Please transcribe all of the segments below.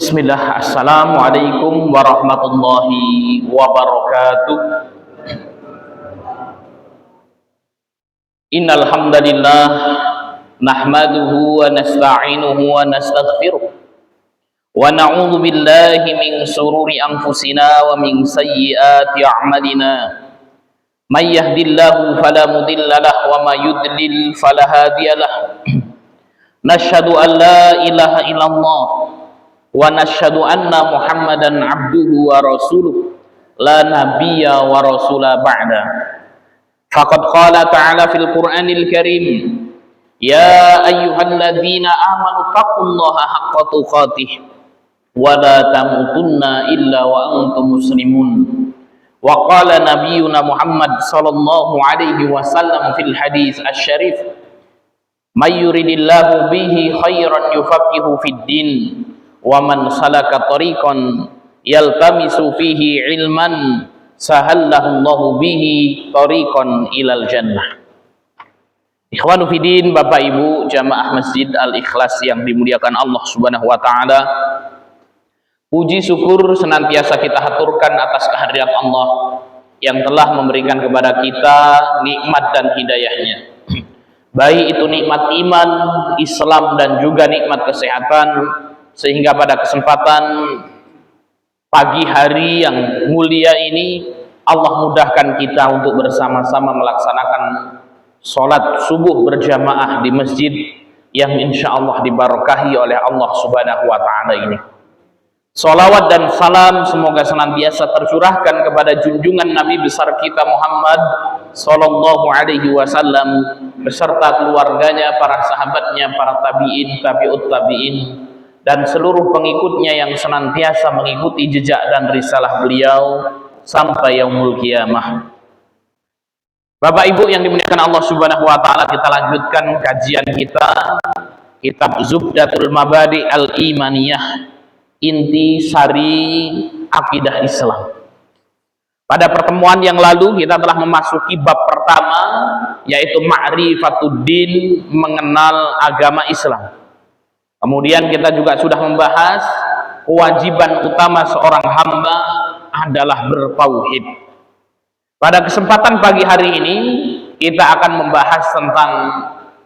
Bismillah, Assalamualaikum warahmatullahi wabarakatuh. Innal hamdalillah nahmaduhu wa nasta'inuhu wa nastaghfiruh wa na'udzu billahi min shururi anfusina wa min sayyiati a'malina. May yahdihillahu fala mudilla lahu wa may yudlil fala hadiyalah. Nashhadu an la ilaha illallah wa nashhadu anna Muhammadan abduhu wa rasuluh la nabiyya wa rasula ba'da. Faqad qala ta'ala fil Qur'anil Karim, ya ayyuhalladzina amanu taqullaha haqqa tuqatih wa la tamutunna illa wa antum muslimun. Wa qala nabiyyuna Muhammad sallallahu alaihi wasallam fil hadis asy-syarif, may yuridillahu bihi khairan yufaqihu fid din wa man salaka tariqan yaltamisu fihi ilman sahallahu Allahu bihi tariqan ilal jannah. Ikhwanu fiddin, Bapak Ibu jamaah Masjid Al-Ikhlas yang dimuliakan Allah Subhanahu wa taala, puji syukur senantiasa kita haturkan atas kehadirat Allah yang telah memberikan kepada kita nikmat dan hidayahnya, baik itu nikmat iman, Islam, dan juga nikmat kesehatan, sehingga pada kesempatan pagi hari yang mulia ini Allah mudahkan kita untuk bersama-sama melaksanakan sholat subuh berjamaah di masjid yang insya Allah diberkahi oleh Allah Subhanahu wa ta'ala ini. Sholawat dan salam semoga senantiasa tercurahkan kepada junjungan Nabi besar kita Muhammad sallallahu alaihi wasallam beserta keluarganya, para sahabatnya, para tabi'in, tabi'ut tabi'in, dan seluruh pengikutnya yang senantiasa mengikuti jejak dan risalah beliau sampai yaumul qiyamah. Bapak Ibu yang dimuliakan Allah Subhanahu wa taala, kita lanjutkan kajian kita kitab Zubdatul Mabadi Al-Imaniyah, inti sari akidah Islam. Pada pertemuan yang lalu kita telah memasuki bab pertama, yaitu Ma'rifatuddin, mengenal agama Islam. Kemudian kita juga sudah membahas kewajiban utama seorang hamba adalah bertauhid. Pada kesempatan pagi hari ini kita akan membahas tentang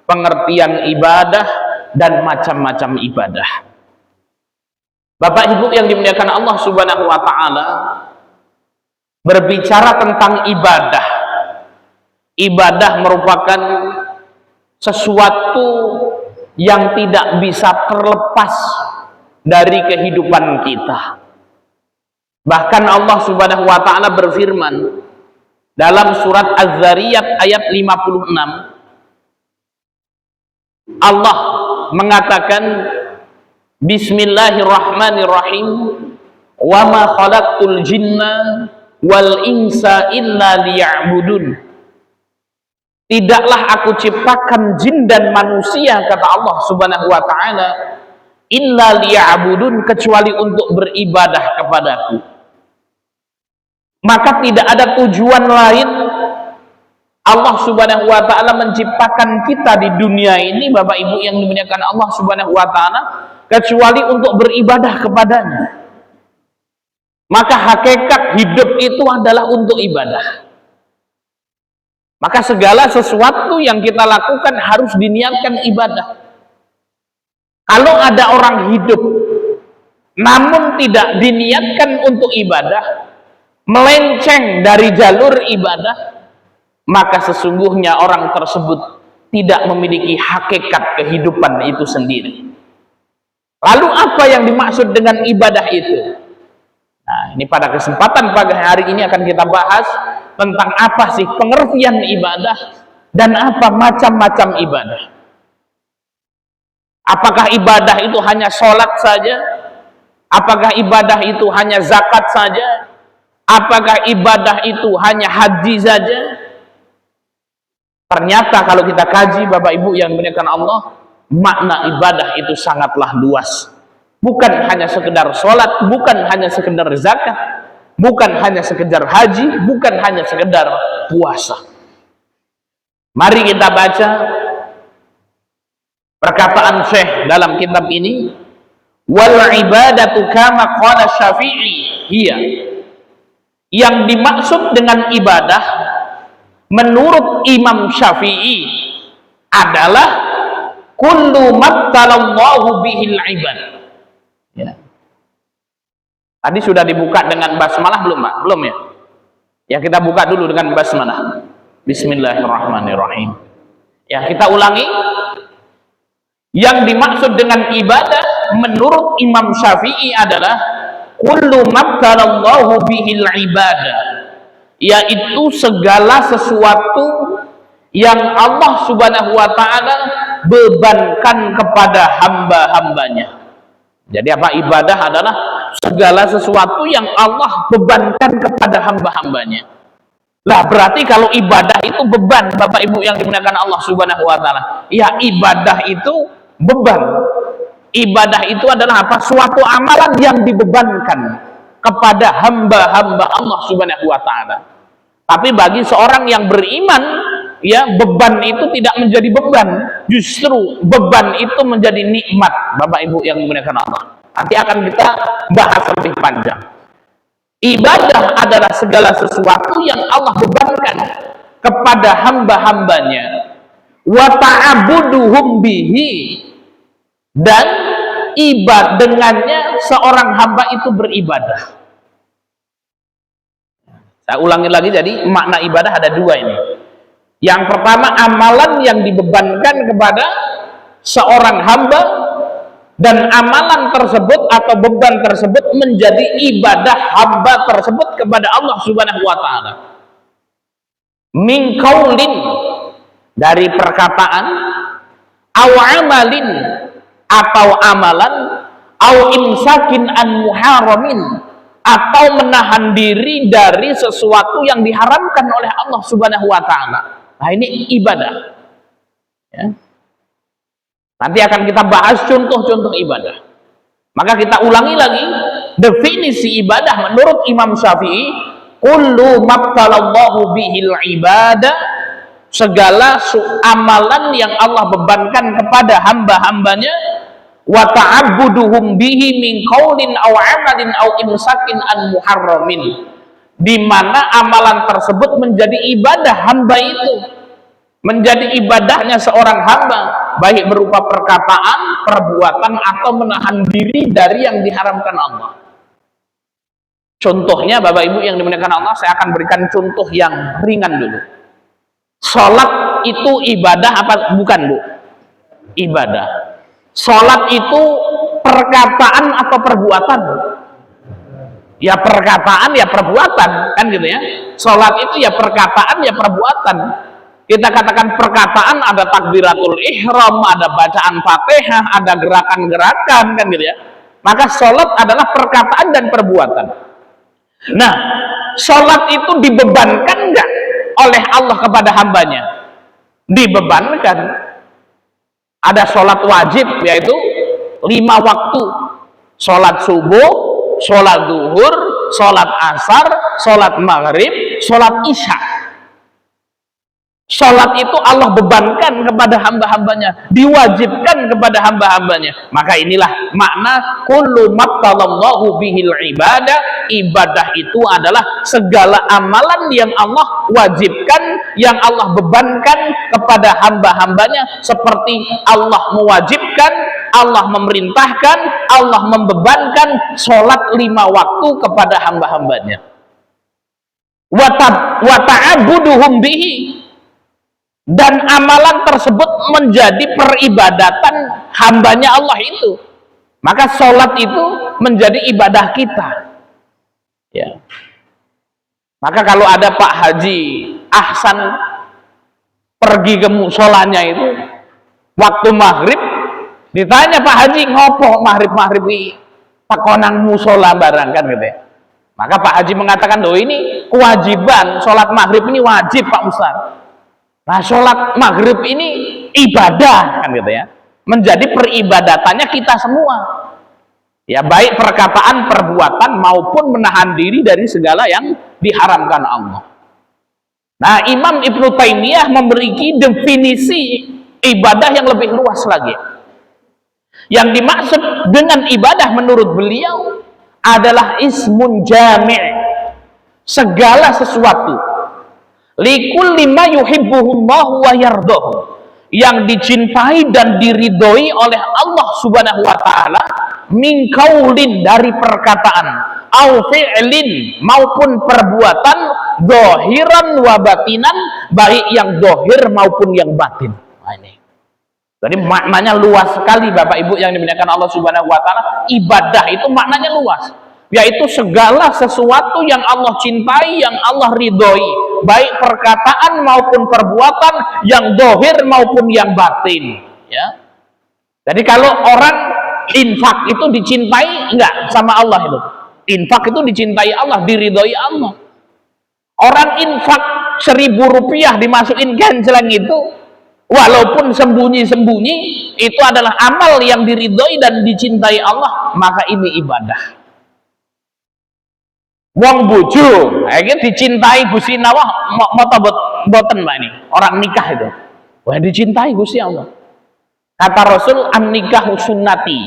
pengertian ibadah dan macam-macam ibadah. Bapak Ibu yang dimuliakan Allah Subhanahu wa taala, berbicara tentang ibadah. Ibadah merupakan sesuatu yang tidak bisa terlepas dari kehidupan kita. Bahkan Allah Subhanahu wa taala berfirman dalam surat Az-Zariyat ayat 56, Allah mengatakan, Bismillahirrahmanirrahim, wa ma khalaqtul jinna wal insa illa liya'budun. Tidaklah aku ciptakan jin dan manusia, kata Allah Subhanahu wa ta'ala, illa liya'budun, kecuali untuk beribadah kepadaku. Maka tidak ada tujuan lain Allah Subhanahu wa ta'ala menciptakan kita di dunia ini, Bapak Ibu yang dimuliakan Allah Subhanahu wa ta'ala, kecuali untuk beribadah kepadanya. Maka hakikat hidup itu adalah untuk ibadah. Maka segala sesuatu yang kita lakukan harus diniatkan ibadah. Kalau ada orang hidup namun tidak diniatkan untuk ibadah, melenceng dari jalur ibadah, maka sesungguhnya orang tersebut tidak memiliki hakikat kehidupan itu sendiri. Lalu apa yang dimaksud dengan ibadah itu? Nah, ini pada kesempatan pagi hari ini akan kita bahas tentang apa sih pengertian ibadah dan apa macam-macam ibadah. Apakah ibadah itu hanya sholat saja? Apakah ibadah itu hanya zakat saja? Apakah ibadah itu hanya haji saja? Ternyata kalau kita kaji, Bapak Ibu yang dimuliakan Allah, makna ibadah itu sangatlah luas. Bukan hanya sekedar sholat, bukan hanya sekedar zakat, bukan hanya sekedar haji, bukan hanya sekedar puasa. Mari kita baca perkataan Syekh dalam kitab ini, Wal ibadatu kama qala Syafi'i hiya, yang dimaksud dengan ibadah menurut Imam Syafi'i adalah kullu mabtalallahu bihil ibad. Ya. Tadi sudah dibuka dengan basmalah belum, Pak? Belum ya? Ya, kita buka dulu dengan basmalah. Bismillahirrahmanirrahim. Ya, kita ulangi. Yang dimaksud dengan ibadah menurut Imam Syafi'i adalah kullu mabtalallahu bihil ibadah, yaitu segala sesuatu yang Allah Subhanahu wa ta'ala bebankan kepada hamba-hambanya. Jadi apa? Ibadah adalah segala sesuatu yang Allah bebankan kepada hamba-hambanya. Lah berarti kalau ibadah itu beban, Bapak Ibu yang dimuliakan Allah Subhanahu wa ta'ala, ya ibadah itu beban. Ibadah itu adalah apa? Suatu amalan yang dibebankan kepada hamba-hamba Allah Subhanahu wa ta'ala. Tapi bagi seorang yang beriman, ya, beban itu tidak menjadi beban, justru beban itu menjadi nikmat, Bapak Ibu yang dimuliakan Allah. Nanti akan kita bahas lebih panjang. Ibadah adalah segala sesuatu yang Allah bebankan kepada hamba-hambanya, wa ta'abuduhum bihi, dan ibadah dengannya seorang hamba itu beribadah. Saya ulangi lagi, jadi makna ibadah ada dua ini. Yang pertama, amalan yang dibebankan kepada seorang hamba, dan amalan tersebut atau beban tersebut menjadi ibadah hamba tersebut kepada Allah Subhanahu wa ta'ala. Min qaulin, dari perkataan, aw amalin, atau amalan, aw imsakin an muharamin, atau menahan diri dari sesuatu yang diharamkan oleh Allah Subhanahu wa ta'ala. Nah, ini ibadah. Ya. Nanti akan kita bahas contoh-contoh ibadah. Maka kita ulangi lagi, definisi ibadah menurut Imam Syafi'i, kullu mabtalallahu bihil ibadah, segala amalan yang Allah bebankan kepada hamba-hambanya, wa ta'abbuduhum bihi min qaulin aw amalin aw imsakin an muharramin, di mana amalan tersebut menjadi ibadah hamba itu, menjadi ibadahnya seorang hamba, baik berupa perkataan, perbuatan, atau menahan diri dari yang diharamkan Allah. Contohnya, Bapak Ibu yang dimuliakan Allah, saya akan berikan contoh yang ringan dulu. Sholat itu ibadah apa bukan, Bu? Ibadah. Sholat itu perkataan atau perbuatan? Ya perkataan, ya perbuatan, kan gitu ya. Sholat itu ya perkataan, ya perbuatan. Kita katakan perkataan, ada takbiratul ihram, ada bacaan Fatihah, ada gerakan-gerakan, kan gitu ya. Maka sholat adalah perkataan dan perbuatan. Nah, sholat itu dibebankan enggak oleh Allah kepada hambanya? Dibebankan. Ada sholat wajib, yaitu 5 waktu. Sholat subuh, sholat duhur, sholat asar, sholat maghrib, sholat isya. Sholat itu Allah bebankan kepada hamba-hambanya, diwajibkan kepada hamba-hambanya. Maka inilah makna kullu mabtalallahu bihil ibadah. Ibadah itu adalah segala amalan yang Allah wajibkan, yang Allah bebankan kepada hamba-hambanya, seperti Allah mewajibkan, Allah memerintahkan, Allah membebankan sholat 5 waktu kepada hamba-hambanya. Wa ta'abuduhum bihi, dan amalan tersebut menjadi peribadatan hambanya Allah itu. Maka sholat itu menjadi ibadah kita, ya. Maka kalau ada Pak Haji Ahsan pergi ke musolanya itu waktu maghrib, ditanya Pak Haji, ngopo maghrib ini pakonan musola barang, kan gitu ya. Maka Pak Haji mengatakan, loh ini kewajiban, sholat maghrib ini wajib Pak Ustaz. Nah, sholat maghrib ini ibadah, kan gitu ya, menjadi peribadatannya kita semua, ya, baik perkataan, perbuatan, maupun menahan diri dari segala yang diharamkan Allah. Nah, Imam Ibnu Taimiyah memberi definisi ibadah yang lebih luas lagi. Yang dimaksud dengan ibadah menurut beliau adalah ismun jami', segala sesuatu, likulli ma yuhibbuhullahu wa yardahu, yang dicintai dan diridhoi oleh Allah Subhanahu wa taala, min qaulin, dari perkataan, au fi'lin, maupun perbuatan, zahiran wa batinan, baik yang zahir maupun yang batin. Nah, ini jadi maknanya luas sekali Bapak Ibu yang dimuliakan Allah Subhanahu wa taala. Ibadah itu maknanya luas, yaitu segala sesuatu yang Allah cintai, yang Allah ridhoi, baik perkataan maupun perbuatan, yang zahir maupun yang batin, ya. Jadi kalau orang infak itu dicintai enggak sama Allah itu? Infak itu dicintai Allah, diridhoi Allah. Orang infak 1.000 rupiah dimasukin ganjelang itu, walaupun sembunyi-sembunyi, itu adalah amal yang diridhoi dan dicintai Allah, maka ini ibadah. Wong bojo, ini dicintai Gusti Allah, mata boten Mbak, ini orang nikah itu, wah dicintai Gusti Allah. Kata Rasul, an-nikahu sunnati,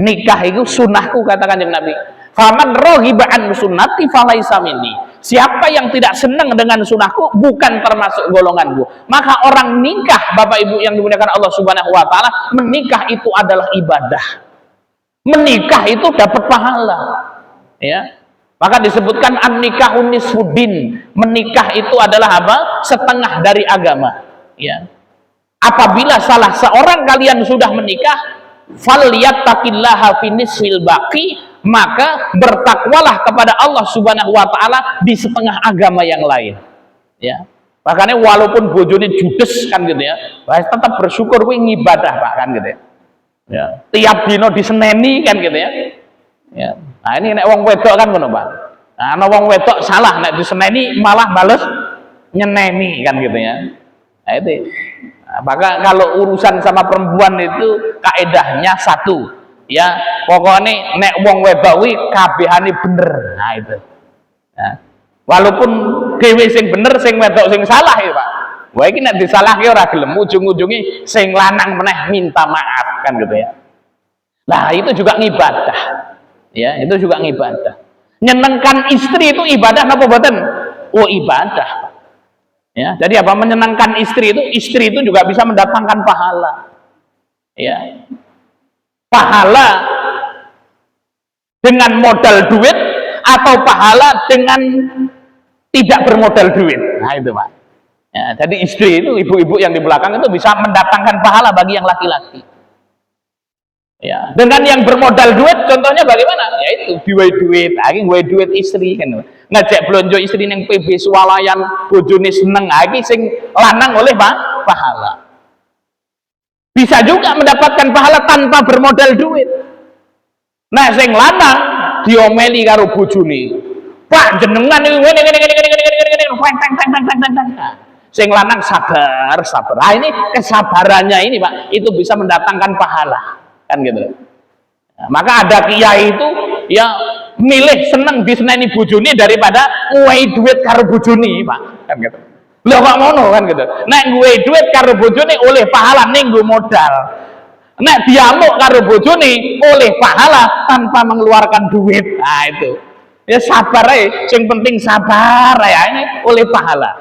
nikah itu sunnahku, kata Kanjeng Nabi. Faman raghiba an sunnati falaisa minni, siapa yang tidak senang dengan sunnahku bukan termasuk golonganku. Maka orang nikah, Bapak Ibu yang dimuliakan Allah Subhanahu wa taala, menikah itu adalah ibadah. Menikah itu dapat pahala, ya. Maka disebutkan an-nikahu nisfuddin, menikah itu adalah apa? Setengah dari agama, ya. Apabila salah seorang kalian sudah menikah, falyattaqillaha fi nisfil baqi, maka bertakwalah kepada Allah Subhanahu wa taala di setengah agama yang lain, ya. Makanya walaupun bojone judes kan gitu ya, tetap bersyukur kuwi ngibadah Pak kan gitu ya. Ya, tiap dino diseneni kan gitu ya. Ya. Nah, ini nek wong wedok kan ngono, Pak. Nah, ana wong wedok salah nek diseneni malah bales nyeneni kan gitu ya. Nah, itu. Nah, maka kalau urusan sama perempuan itu kaedahnya satu, ya, pokoknya nek wong wedok kuwi kabehane bener. Nah, itu. Ya. Walaupun dhewe sing bener, sing wedok sing salah ya, Pak. Wah, iki nek disalahke ora gelem, ujung-ujunge sing lanang meneh minta maaf kan gitu ya. Nah, itu juga ngibadah. Ya, itu juga ngibadah. Nyenengkan istri itu ibadah apa boten? Oh, ibadah. Ya, jadi apa? Menyenangkan istri itu juga bisa mendatangkan pahala. Ya. Pahala dengan modal duit atau pahala dengan tidak bermodal duit. Nah, itu Pak. Ya, jadi istri itu, ibu-ibu yang di belakang itu bisa mendatangkan pahala bagi yang laki-laki. Ya, dengan yang bermodal duit, contohnya bagaimana? Yaitu diwehi duit, lagi wehi duit istri kan. Ngajak blonjo istri ning PB swalayan, bojone seneng, lagi sing lanang oleh pahala. Bisa juga mendapatkan pahala tanpa bermodal duit. Nah, sing lanang diomeli karo bojone. Pak jenengan iki ngene. Sing lanang sabar. Nah, ini kesabarannya ini, Pak, itu bisa mendatangkan pahala. Kan gitu. Nah, maka ada kiai itu ya milih seneng diseneni bojone daripada nguwehi duit karo bojone, Pak. Kan gitu. Lah kok ngono kan gitu. Nek nguwehi duit karo bojone oleh pahala ning nggo modal. Nek diamuk karo bojone oleh pahala tanpa mengeluarkan duit. Nah, itu. Ya sabar aja, yang penting sabar ya, ini oleh pahala.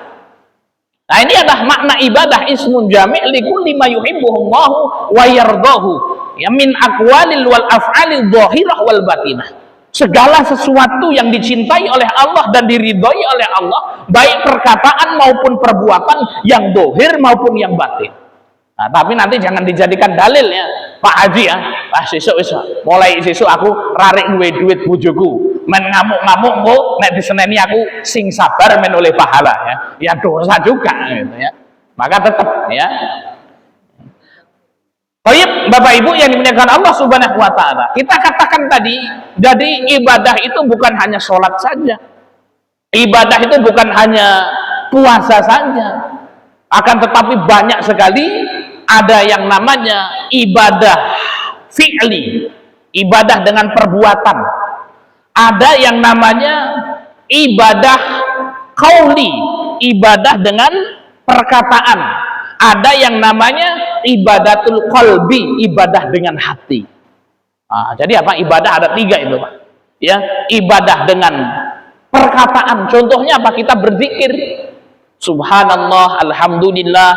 Nah, ini adalah makna ibadah, ismun jami' likulli ma yuhibbuhullahu wa yardahu, ya, min aqwalil wal af'alil dhahirah wal batinah. Segala sesuatu yang dicintai oleh Allah dan diridhoi oleh Allah, baik perkataan maupun perbuatan, yang zahir maupun yang batin. Nah, tapi nanti jangan dijadikan dalil ya, Pak Haji ya. Mulai sesuk aku rarik duwe duit bojoku. Men ngamuk-ngamuk kok nek diseneni aku sing sabar men oleh pahala ya. Ya dosa juga gitu ya. Maka tetap ya. Baik, Bapak Ibu yang dimuliakan Allah Subhanahu wa taala. Kita katakan tadi, jadi ibadah itu bukan hanya sholat saja. Ibadah itu bukan hanya puasa saja. Akan tetapi banyak sekali ada yang namanya ibadah fi'li, ibadah dengan perbuatan. Ada yang namanya ibadah qauli, ibadah dengan perkataan. Ada yang namanya ibadatul qalbi, ibadah dengan hati. Jadi apa? Ibadah ada 3 itu, Pak. Ya, ibadah dengan perkataan. Contohnya apa? Kita berzikir, subhanallah, alhamdulillah.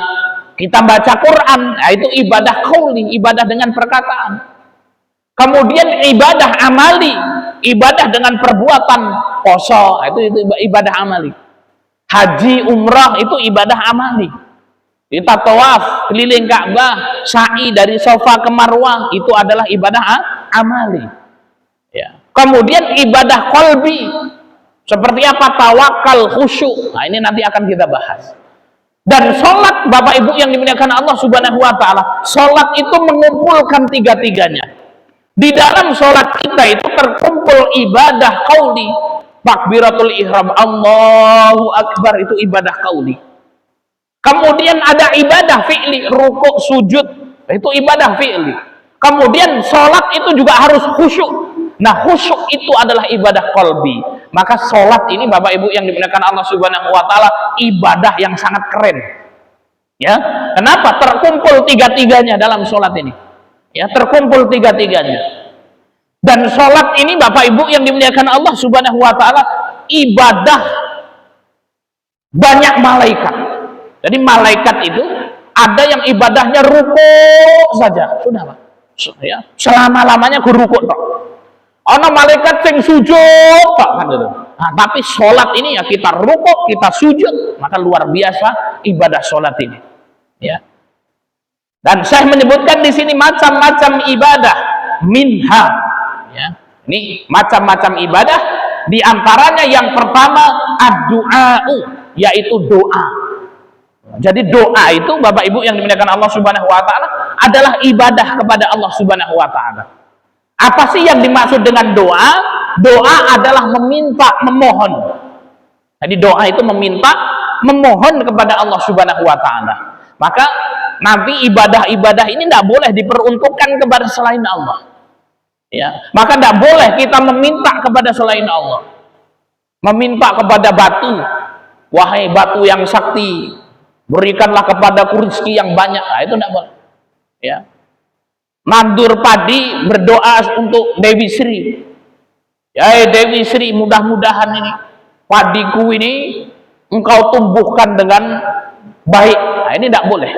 Kita baca Quran, itu ibadah qauli, ibadah dengan perkataan. Kemudian ibadah amali, ibadah dengan perbuatan. Puasa, itu ibadah amali. Haji, umrah, itu ibadah amali. Kita tawaf keliling Ka'bah, sa'i dari Safa ke Marwah, itu adalah ibadah amali. Ya. Kemudian ibadah qalbi, seperti apa? Tawakal, khusyuk. Nah, ini nanti akan kita bahas. Dan sholat, Bapak Ibu yang dimuliakan Allah Subhanahu wa ta'ala, sholat itu mengumpulkan 3-tiganya. Di dalam sholat kita itu terkumpul ibadah qauli, takbiratul ihram, Allahu akbar, itu ibadah qauli. Kemudian ada ibadah fi'li, rukuk, sujud, itu ibadah fi'li. Kemudian sholat itu juga harus khusyuk. Nah, khusyuk itu adalah ibadah qalbi. Maka sholat ini, Bapak Ibu yang dimuliakan Allah Subhanahu wa ta'ala, ibadah yang sangat keren. Ya, kenapa? Terkumpul 3-tiganya dalam sholat ini. Ya, terkumpul 3-tiganya. Dan sholat ini, Bapak Ibu yang dimuliakan Allah Subhanahu wa ta'ala, ibadah banyak malaikat. Jadi malaikat itu ada yang ibadahnya rukuk saja, sudah, Pak. Ya, selama-lamanya rukuk, Pak. Ana malaikat sing sujud, Pak, kan gitu. Nah, tapi sholat ini ya kita rukuk, kita sujud, maka luar biasa ibadah sholat ini. Ya. Dan saya menyebutkan di sini macam-macam ibadah, minha. Ya. Ini macam-macam ibadah. Di antaranya yang pertama ad-du'a'u, yaitu doa. Jadi doa itu, Bapak Ibu yang dimuliakan Allah Subhanahu wa ta'ala, adalah ibadah kepada Allah Subhanahu wa ta'ala. Apa sih yang dimaksud dengan doa? Doa adalah meminta, memohon. Jadi doa itu meminta, memohon kepada Allah Subhanahu wa ta'ala. Maka nanti ibadah-ibadah ini tidak boleh diperuntukkan kepada selain Allah. Ya, maka tidak boleh kita meminta kepada selain Allah. Meminta kepada batu, wahai batu yang sakti, berikanlah kepadaku rezeki yang banyak. Nah, itu tidak boleh. Ya. Nandur padi, berdoa untuk Dewi Sri. Ya, Dewi Sri, mudah-mudahan ini padiku ini engkau tumbuhkan dengan baik. Nah, ini tidak boleh.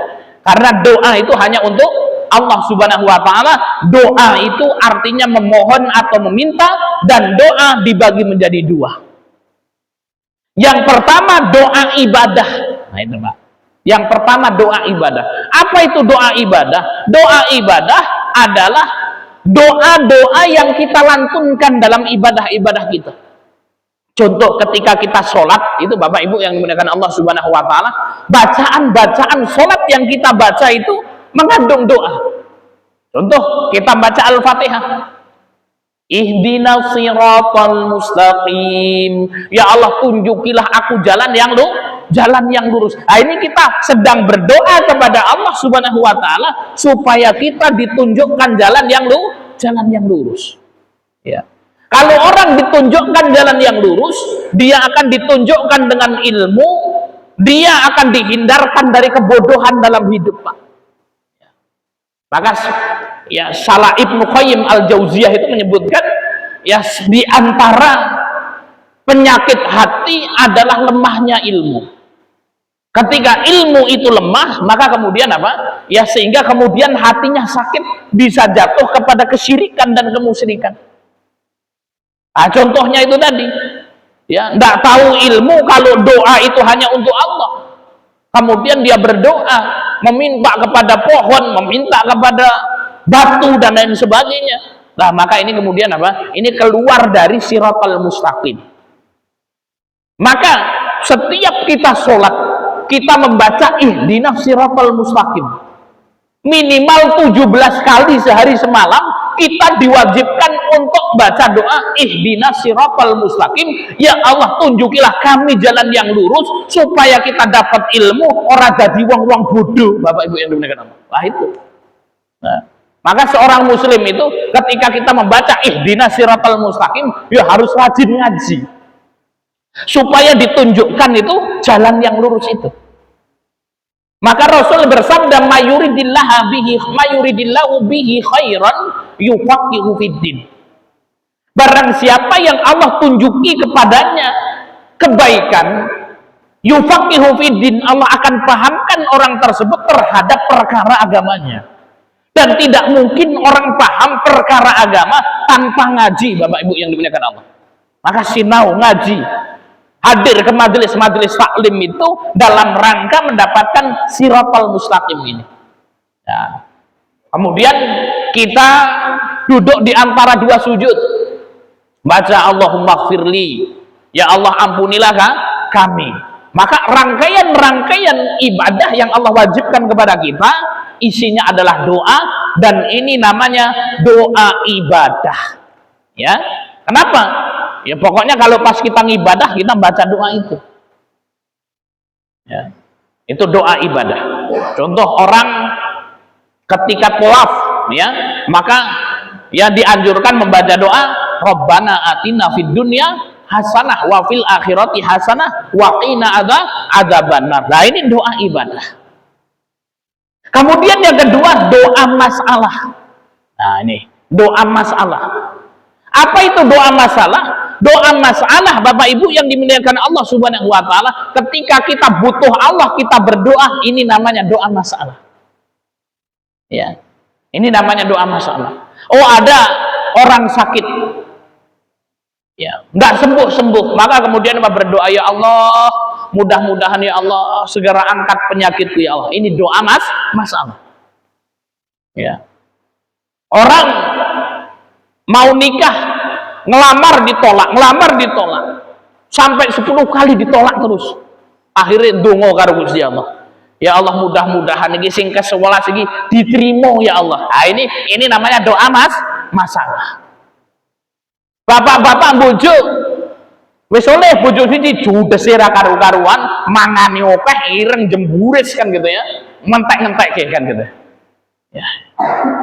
Karena doa itu hanya untuk Allah Subhanahu wa ta'ala. Doa itu artinya memohon atau meminta, dan doa dibagi menjadi 2. Yang pertama doa ibadah. Nah, itu, Pak. Yang pertama doa ibadah. Apa itu doa ibadah? Doa ibadah adalah doa-doa yang kita lantunkan dalam ibadah-ibadah kita. Contoh ketika kita sholat, itu Bapak Ibu yang dimuliakan Allah Subhanahu wa ta'ala, bacaan-bacaan sholat yang kita baca itu mengandung doa. Contoh, kita baca Al-Fatihah. Ihdinas siratal mustaqim. Ya Allah, tunjukilah aku jalan yang lurus. Nah, ini kita sedang berdoa kepada Allah Subhanahu wa ta'ala supaya kita ditunjukkan jalan yang lurus. Ya. Kalau orang ditunjukkan jalan yang lurus, dia akan ditunjukkan dengan ilmu, dia akan dihindarkan dari kebodohan dalam hidup, Pak. Ya. Maka ya Salah Ibnu Qayyim Al-Jauziyah itu menyebutkan, ya, di antara penyakit hati adalah lemahnya ilmu. Ketika ilmu itu lemah, maka kemudian apa? Ya, sehingga kemudian hatinya sakit, bisa jatuh kepada kesyirikan dan kemusyrikan. Nah, contohnya itu tadi, ya, tidak tahu ilmu kalau doa itu hanya untuk Allah. Kemudian dia berdoa, meminta kepada pohon, meminta kepada batu dan lain sebagainya. Nah, maka ini kemudian apa? Ini keluar dari siratal mustaqim. Maka setiap kita sholat, kita membaca ihdinas siratal mustaqim minimal 17 kali sehari semalam. Kita diwajibkan untuk baca doa ihdinas siratal mustaqim. Ya Allah, tunjukilah kami jalan yang lurus supaya kita dapat ilmu, ora dadi wong-wong bodoh, Bapak Ibu yang dimuliakan Allah. Nah, itu. Nah, maka seorang muslim itu ketika kita membaca ihdinas siratal mustaqim, ya harus rajin ngaji supaya ditunjukkan itu jalan yang lurus itu. Maka Rasul bersabda, mayuridillahu bihi khairan yufaqihu fiddin. Barang siapa yang Allah tunjuki kepadanya kebaikan, yufaqihu fiddin, Allah akan pahamkan orang tersebut terhadap perkara agamanya. Dan tidak mungkin orang paham perkara agama tanpa ngaji, Bapak Ibu yang dimuliakan Allah. Maka sinau ngaji, hadir ke majelis-majelis taklim itu dalam rangka mendapatkan siratal mustaqim ini. Ya. Kemudian kita duduk di antara dua sujud, baca Allahumma gfirli, ya Allah ampunilah kami. Maka rangkaian-rangkaian ibadah yang Allah wajibkan kepada kita isinya adalah doa, dan ini namanya doa ibadah. Ya, kenapa? Ya pokoknya kalau pas kita ngibadah kita baca doa itu. Ya, itu doa ibadah. Contoh orang ketika tawaf, ya, maka ya dianjurkan membaca doa Rabbana atina fid dunya hasanah wa fil akhirati hasanah wa qina adzabannar. Nah, ini doa ibadah. Kemudian yang kedua, doa masalah. Nah, ini doa masalah. Apa itu doa masalah? Doa masalah, Bapak Ibu yang dimuliakan Allah Subhanahu wa taala, ketika kita butuh Allah, kita berdoa, ini namanya doa masalah. Ya. Ini namanya doa masalah. Oh, ada orang sakit. Ya, enggak sembuh-sembuh, maka kemudian berdoa, ya Allah, mudah-mudahan ya Allah segera angkat penyakitku ya Allah. Ini doa masalah. Ya. Orang mau nikah, ngelamar ditolak, sampai 10 kali ditolak terus. Akhirnya dongo karo Gusti Allah. Ya Allah, mudah-mudahan iki sing ke-11 iki diterima ya Allah. Nah, ini namanya doa masalah. Bapak-bapak bojo wis oleh bojo siji judes ra karu-karuan, mangane akeh, ireng jemburis kan gitu ya. Mentek-entek kan gitu. Ya.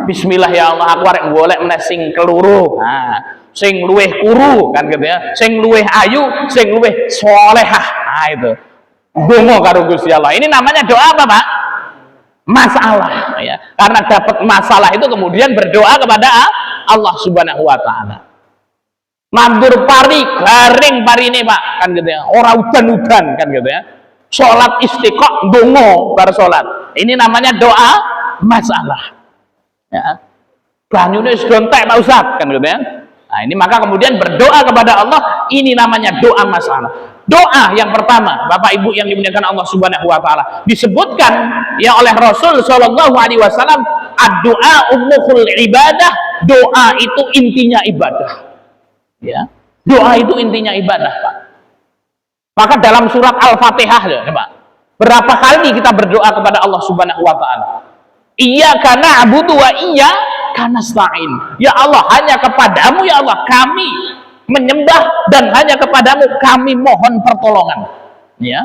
Bismillah ya Allah, aku arek golek meneh sing keluru. Nah, sing luweh kuru kan gitu ya. Sing luweh ayu, sing luweh sholehah. Nah, itu. Donga karo Gusti Allah. Ini namanya doa apa, Pak? Masalah, ya. Karena dapat masalah itu kemudian berdoa kepada Allah Subhanahu wa taala. Nandur pari, garing pari ini Pak, kan gitu ya. Orang udan-udan kan gitu ya. Sholat istiqomah, dongo bar sholat. Ini namanya doa masalah. Ya. Banyune sudah entek Pak Ustaz, kan gitu ya. Nah, ini maka kemudian berdoa kepada Allah, ini namanya doa masalah. Doa yang pertama, Bapak Ibu yang dimuliakan Allah Subhanahu wa taala, disebutkan ya oleh Rasul sallallahu alaihi wasallam, ad-du'a ummul ibadah, doa itu intinya ibadah. Ya, doa itu intinya ibadah, Pak. Maka dalam surat Al-Fatihah ya, Pak, berapa kali kita berdoa kepada Allah Subhanahu wa taala? Iyyaka na'budu wa iyyaka nasta'in. Ya Allah, hanya kepadamu ya Allah kami menyembah, dan hanya kepadamu kami mohon pertolongan. Ya.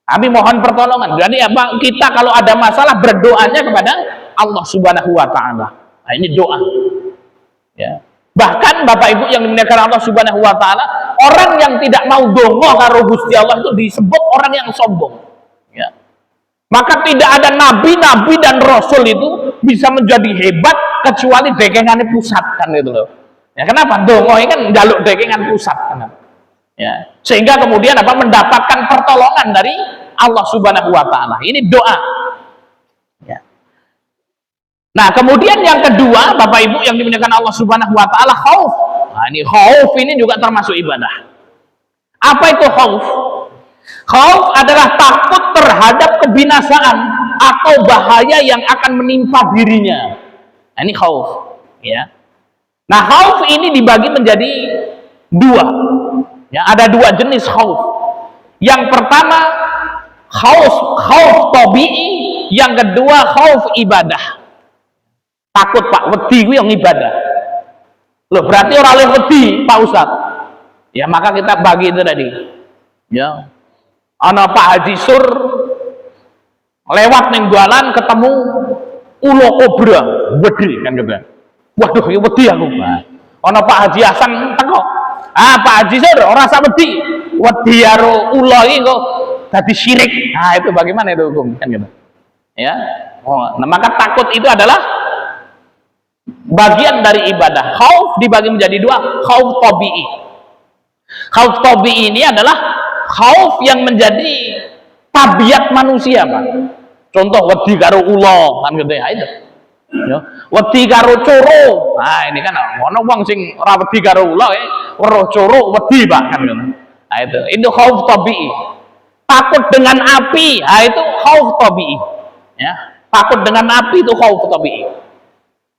Kami mohon pertolongan. Jadi apa? Kita kalau ada masalah berdoanya kepada Allah Subhanahu wa taala. Nah, ini doa. Ya. Bahkan Bapak Ibu yang dimuliakan Allah Subhanahu wa taala, orang yang tidak mau dongo karo Gusti Allah itu disebut orang yang sombong. Ya. Maka tidak ada nabi-nabi dan rasul itu bisa menjadi hebat kecuali dekengannya pusat kan gitu loh. Ya, kenapa? Dongo ini kan njaluk dekengan pusat kan. Ya. Sehingga kemudian apa? Mendapatkan pertolongan dari Allah Subhanahu wa taala. Ini doa. Ya. Nah, kemudian yang kedua, Bapak Ibu yang dimuliakan Allah Subhanahu wa taala, khauf. Nah, ini khauf ini juga termasuk ibadah. Apa itu khauf? Khauf adalah takut terhadap kebinasaan atau bahaya yang akan menimpa dirinya. Nah, ini khauf, ya. Nah, khauf ini dibagi menjadi dua. Ya, ada dua jenis khauf. Yang pertama khauf tabi'i, yang kedua khauf ibadah. Takut Pak, wedi ku yang ibadah. Loh, berarti orang oleh wedi Pak Ustaz. Ya, maka kita bagi itu tadi. Ya. Ana Pak Haji Sur lewat ning dalan ketemu ulo kobra, wedi kan gitu. Waduh, ya wedi aku. Ana Pak Haji Hasan teko. Ah, Pak Haji Sur ora sak wedi. Wedi karo ulo iki kok tadi syirik. Nah, itu bagaimana itu hukum kan gitu. Ya. Oh, nah, maka takut itu adalah bagian dari ibadah. Khauf dibagi menjadi dua, khauf tabi'i. Khauf tabi'i ini adalah khauf yang menjadi tabiat manusia, Pak. Contoh wedi karo ula kan gitu ya itu. Ya, wedi karo coro. Nah, ini kan ono wong sing ora wedi karo ula weruh coro wedi, Pak kan gitu. Nah, itu khauf tabi'i. Takut dengan api, nah itu khauf tabi'i. Ya, takut dengan api itu khauf tabi'i.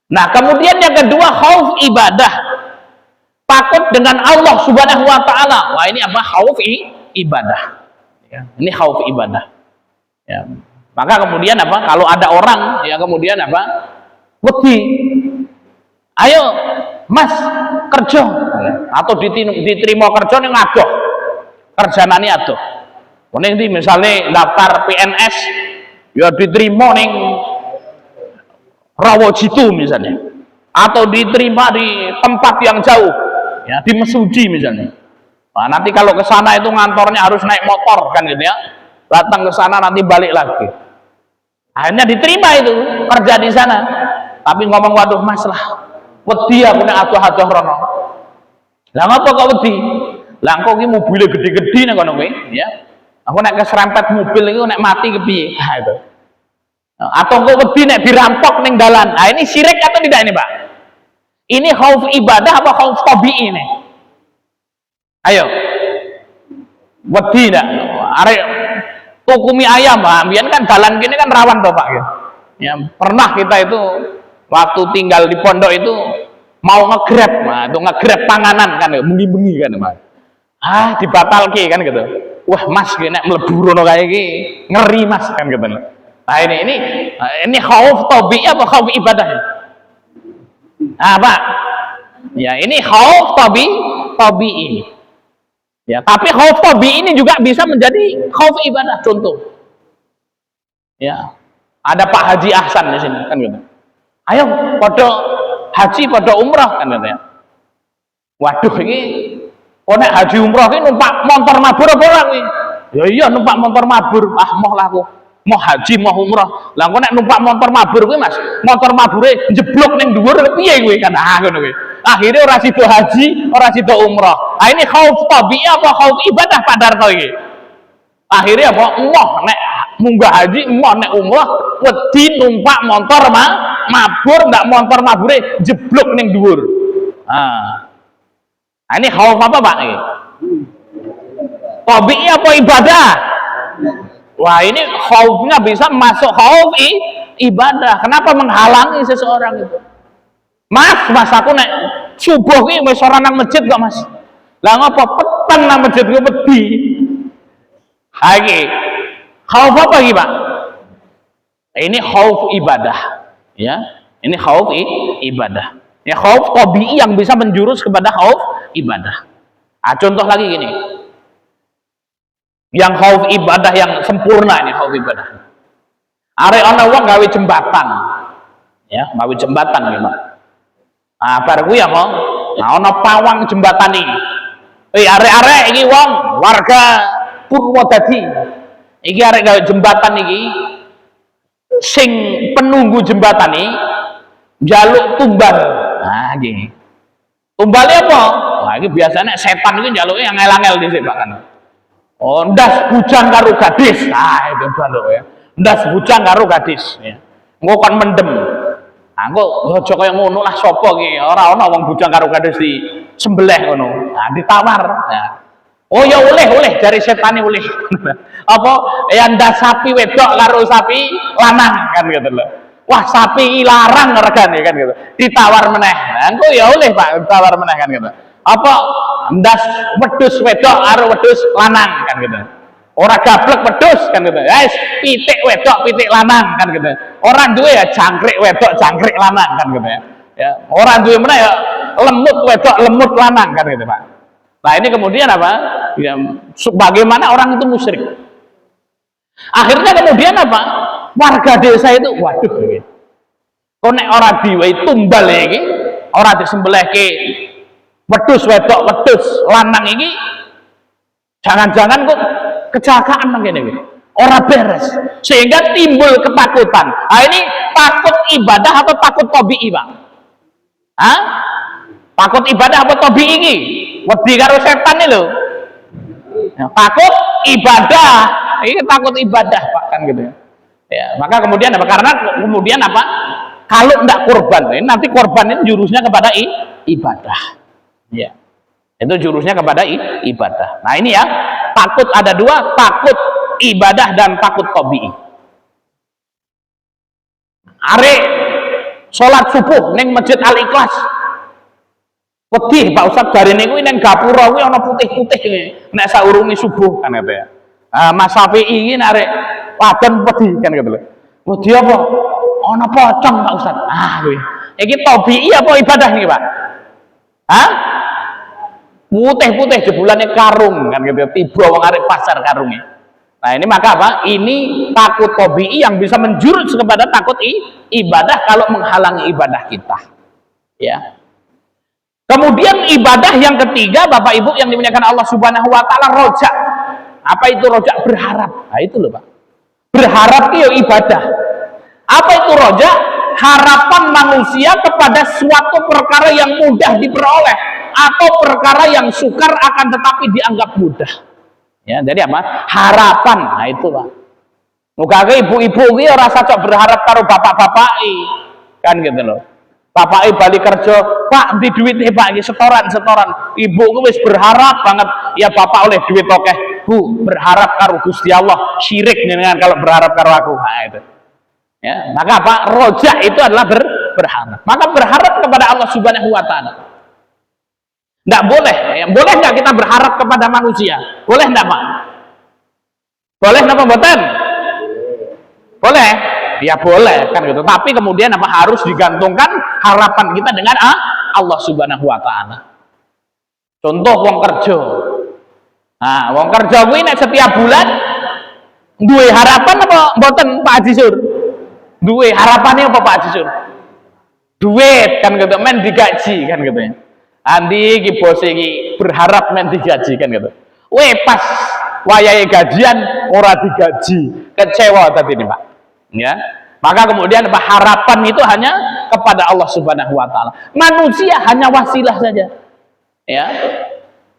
Nah, kemudian yang kedua khauf ibadah. Takut dengan Allah Subhanahu wa taala. Wah, ini apa? Khauf ibadah. Ya, ini khauf ibadah. Ya. Maka kemudian apa? Kalau ada orang ya kemudian apa? Wedi. Ayo, Mas, kerja. Atau diterima kerja ning adoh. Kerjanane adoh. Ning ndi misale daftar PNS ya diterima ning Rawajitu misalnya. Atau diterima di tempat yang jauh. Ya, di Mesuji misalnya. Nah, nanti kalau ke sana itu ngantornya harus naik motor kan gitu ya. Datang ke sana nanti balik lagi. Akhirnya diterima itu kerja di sana. Tapi ngomong waduh Mas lah. Wedi aku nek adoh-adoh rono. Lah ngapa kok wedi? Lah engko iki mobile gede-gede nek kono kowe, ya. Aku nek keserempet mobil iku nek mati kepiye? Nah, itu. Atau kok wedi nek dirampok ning dalan. Nah, ini syirik atau tidak ini, Pak? Ini khauf ibadah apa khauf tabi'i ini? Ayo. Wedi ndak? Arek tuku mie ayam, ambian kan dalan gini kan rawan toh Pak. Ya, pernah kita itu waktu tinggal di pondok itu mau nge-grab, nah, itu nge-grab panganan kan, bengi-bengi kan Pak. Ah, dibatalke kan gitu. Wah Mas, nek mlebu rono kae iki ngeri Mas kan gitu. Nah ini khauf tabi'i apa khauf ibadah? Ah Pak. Ya ini khauf tabi'i. Ya, tapi khauf tabi'i ini juga bisa menjadi khauf ibadah. Contoh, ya, ada Pak Haji Ahsan di sini, kan gitu. Ayo, pada haji, pada umrah, kan gitu ya. Waduh, ini, konek haji umrah ini numpak motor mabur apa ora kuwi? Ya iya, numpak motor mabur. Ah, moh lah aku. Mau haji, mau umrah. Lah konek numpak motor mabur kuwi, Mas. Motor mabure jeblok ning dhuwur piye kuwi kan? Ah, ngono kuwi. Akhirnya orang sido haji, orang sido umrah. Nah, ini khauf tabi'i apa khauf ibadah Pak Darto ini? Akhirnya apa? Emoh nek munggah haji, emoh nek umrah, wedi numpak motor mabur, ndak motor mabure jeblok ning dhuwur. Nah, ini khauf apa Pak ini? Tabi'i apa ibadah? Wah, ini khaufnya bisa masuk khauf ibadah. Kenapa menghalangi seseorang itu? Mas aku nek subuh ki wis ora nang masjid kok Mas. Lah ngapa peteng nang masjid ku wedi? Ha iki khauf apa iki, Pak? Ini khauf ibadah, ya. Ini khauf ibadah. Ya khauf tabi'i yang bisa menjurus kepada khauf ibadah. Ah, contoh lagi gini. Yang khauf ibadah yang sempurna ini khauf ibadah. Arek ana wong gawe jembatan. Ya, gawe jembatan nggih, Pak. Ah, bar kuwi apa? Nah, ana pawang jembatan iki. Arek-arek iki wong warga Purwodadi. Iki arek gawe jembatan iki sing penunggu jembatan iki njaluk tumbal. Nah, iki. Tumbale apa? Nah, iki biasanya setan iki njaluke yang ngel-ngel dhisik, Pak kan. Oh, ndas bujang karo gadis. Nah, itu njaluk ya. Ndas bujang karo gadis, ya. Engko kon mendem. Engko aja kaya ngono lah sapa iki, ora ana wong bujang karo gadis di sembelih ngono. Nah, ditawar. Nah. Oh ya oleh dari setane oleh. Apa ya ndas sapi wedok karo sapi lanang kan gitu lho. Wah, sapi larang regane kan gitu. Ditawar meneh. Nah, engko ya oleh Pak, ditawar meneh kan gitu. Apa ndas wedhus wedok karo wedhus lanang kan gitu. Ora gablek wedhus kan gitu. Guys, pitik wedok pitik lanang kan gitu. Ora duwe ya jangkrik wedok jangkrik lanang kan gitu ya. Ya, ora duwe meneh ya lemut wedok lemut lanang kan gitu, Pak. Nah, ini kemudian apa? Ya, bagaimana orang itu musyrik. Akhirnya kemudian apa? Warga desa itu waduh iki. Kok nek ora diwehi tumbal iki, ora disembelihke wedhus wedok wedhus lanang iki jangan-jangan kok kecelakaan nang kene iki. Ora beres. Sehingga timbul ketakutan. Nah, ini takut ibadah atau takut tabi'i, Pak? Hah? Takut ibadah apa tabi'i iki? Wedi karo setan iki lho. Ya, takut ibadah. Ini takut ibadah, Pak, kan gitu ya. Ya, maka kemudian apa? Karena kemudian apa? Kalau tidak korban, ini nanti korban ini jurusnya kepada ibadah. Ya. Itu jurusnya kepada ibadah. Nah, ini ya, takut ada dua, takut ibadah dan takut tabi'i. Arek sholat subuh neng Masjid Al Ikhlas. Wedi Pak Ustaz dari niku neng gapura kuwi ana putih-putih nek saurungi subuh kan gitu ya. Mas Safi'i iki arek wadon wedi kan gitu lho. Wedi apa? Ana pocong Pak Ustaz. Kuwi. Iki tabi'i apa ibadah niki, Pak? Hah? Putih-putih jebulane karung kan gitu. Tiba wong arek pasar karungnya. Nah, ini maka apa? Ini takut tabi'i yang bisa menjurus kepada takut ibadah kalau menghalangi ibadah kita. Ya. Kemudian ibadah yang ketiga, Bapak Ibu yang dimuliakan Allah Subhanahu wa taala, roja. Apa itu roja? Berharap. Nah, itu loh, Pak. Berharap itu ibadah. Apa itu roja? Harapan manusia kepada suatu perkara yang mudah diperoleh atau perkara yang sukar akan tetapi dianggap mudah. Ya, jadi apa? Harapan. Nah, itu, Pak. Muga ibu-ibu iki ora cocok berharap karo bapak-bapak kan gitu loh. Bapak balik kerja, Pak di duit Pak iki setoran. Ibu wis berharap banget ya bapak oleh duit akeh. Bu, berharap karo Gusti Allah, syirik dengan kalau berharap karo aku. Nah, itu. Ya, maka apa? Roja itu adalah berharap. Maka berharap kepada Allah Subhanahu wa taala. Enggak boleh, ya. Boleh enggak kita berharap kepada manusia? Boleh enggak, Pak? Boleh enggak, mboten? Boleh. Ya boleh kan gitu. Tapi kemudian apa harus digantungkan harapan kita dengan Allah Subhanahu wa taala. Contoh wong kerja. Nah, wong kerja kuwi nek setiap bulan duwe harapan apa mboten Pak Haji Sur? Duwe harapannya apa Pak Haji Sur? Duit kan gitu, men digaji kan gitu ya. Andi iki bos iki berharap men digaji kan gitu. Pas wayahe gajian ora digaji, kecewa tadi nih Pak. Ya. Maka kemudian harapan itu hanya kepada Allah Subhanahu wa taala. Manusia hanya wasilah saja. Ya.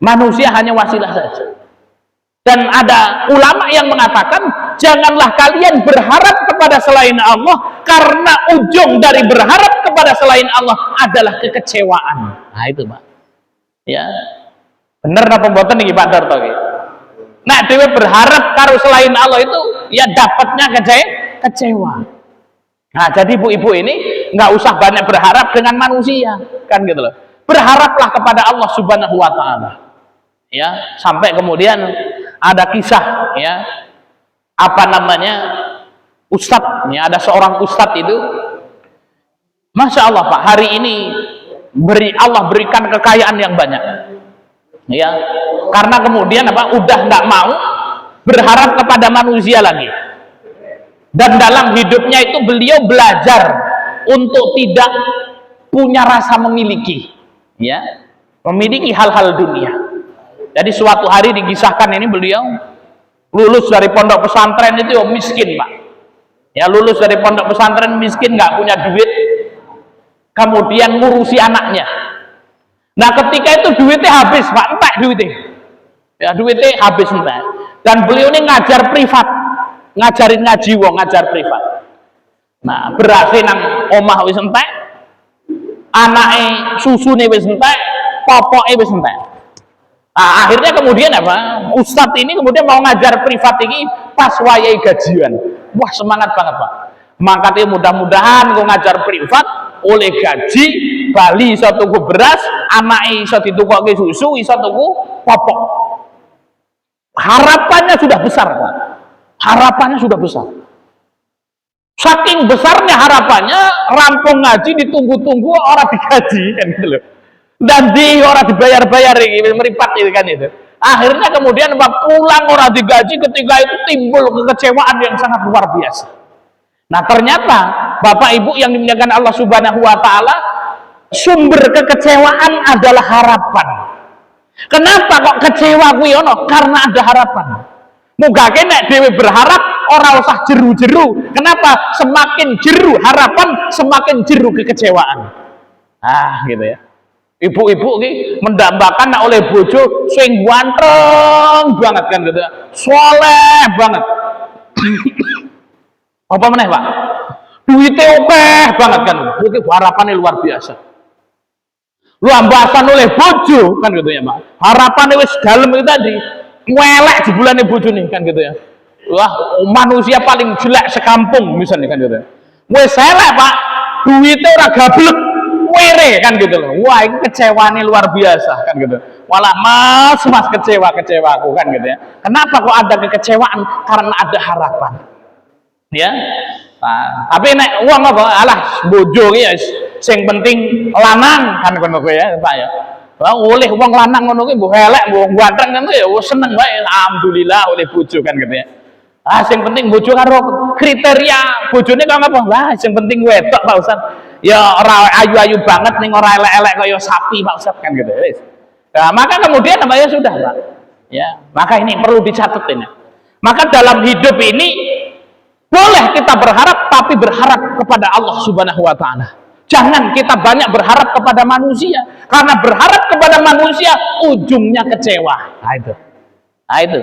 Manusia hanya wasilah saja. Dan ada ulama yang mengatakan janganlah kalian berharap kepada selain Allah karena ujung dari berharap kepada selain Allah adalah kekecewaan. Nah itu Pak. Ya. Bener apa mboten niki Pak Darto iki? Nah, dewe berharap karo selain Allah itu ya dapatnya kecewa. Nah, jadi ibu-ibu ini nggak usah banyak berharap dengan manusia, kan gitu loh. Berharaplah kepada Allah Subhanahu wa taala. Ya, sampai kemudian ada kisah ya. Apa namanya? Ustadz, ya, ada seorang ustadz itu Masya Allah Pak, hari ini Allah berikan kekayaan yang banyak. Ya, karena kemudian apa? Udah nggak mau berharap kepada manusia lagi. Dan dalam hidupnya itu beliau belajar untuk tidak punya rasa memiliki, ya, memiliki hal-hal dunia. Jadi suatu hari dikisahkan ini beliau lulus dari pondok pesantren itu miskin Pak. Ya lulus dari pondok pesantren miskin, nggak punya duit, kemudian ngurusi anaknya. Nah ketika itu duitnya habis Pak, entek duitnya. Ya duitnya habis entek. Dan beliau ini ngajar privat. Ngajarin ngaji wong, ngajar privat. Nah, berarti nang omah wis entek, anake susune wis entek, popoke wis entek. Nah, akhirnya kemudian apa? Ustadz ini kemudian mau ngajar privat ini pas wayahe gajian. Wah, semangat banget, Pak. Makanya mudah-mudahan gue ngajar privat oleh gaji, bali iso tuku beras, anake iso ditukokke susu, iso tuku popok. Harapannya sudah besar, Pak. Harapannya sudah besar. Saking besarnya harapannya, rampung ngaji ditunggu-tunggu orang digaji kan gitu loh. Dan orang dibayar-bayar ini meripat itu kan itu. Akhirnya kemudian pulang orang digaji, ketika itu timbul kekecewaan yang sangat luar biasa. Nah ternyata Bapak Ibu yang dimuliakan Allah Subhanahu wa taala, sumber kekecewaan adalah harapan. Kenapa kok kecewa kuwi ono? Karena ada harapan. Muga nek dhewe berharap ora usah jeru-jeru. Kenapa? Semakin jeru harapan, semakin jeru kekecewaan. Gitu ya. Ibu-ibu ini mendambakan nak oleh bojo sing ganteng banget kan gitu ya. Soleh banget. Apa meneh, Pak? Duitnya oke banget kan. Itu harapannya luar biasa. Lu ambasan oleh bojo kan gitu ya, Pak. Harapannya wis dalem itu tadi. Welek di bulannya bojo nih kan gitu ya. Wah, manusia paling jelek sekampung misalnya kan gitu ya. Wis elek, Pak. Duitnya ora gablek. Were kan gitu loh. Wah, ini kecewanya luar biasa kan gitu. Walah mas kecewa aku kan gitu ya. Kenapa kok ada kekecewaan? Karena ada harapan. Ya. Nah, tapi nek uang apa? Alah bojo ya sing penting lanang kan ngono ya, Pak ya. Wah, oleh uang lanang ngono kuwi mbok elek, mbok ganteng kan ya seneng wae alhamdulillah oleh bojo kan gitu ya. Sing penting bojo karo kriteria bojone kok apa? Wah, sing penting wedok Pak Ustaz. Ya ora ayu-ayu banget ning ora elek-elek kaya sapi Pak Ustaz kan gitu wis. Nah, maka kemudian apa ya sudah Pak. Ya, maka ini perlu dicatat ini. Maka dalam hidup ini boleh kita berharap tapi berharap kepada Allah Subhanahu wa taala. Jangan kita banyak berharap kepada manusia karena berharap kepada manusia ujungnya kecewa. Nah itu.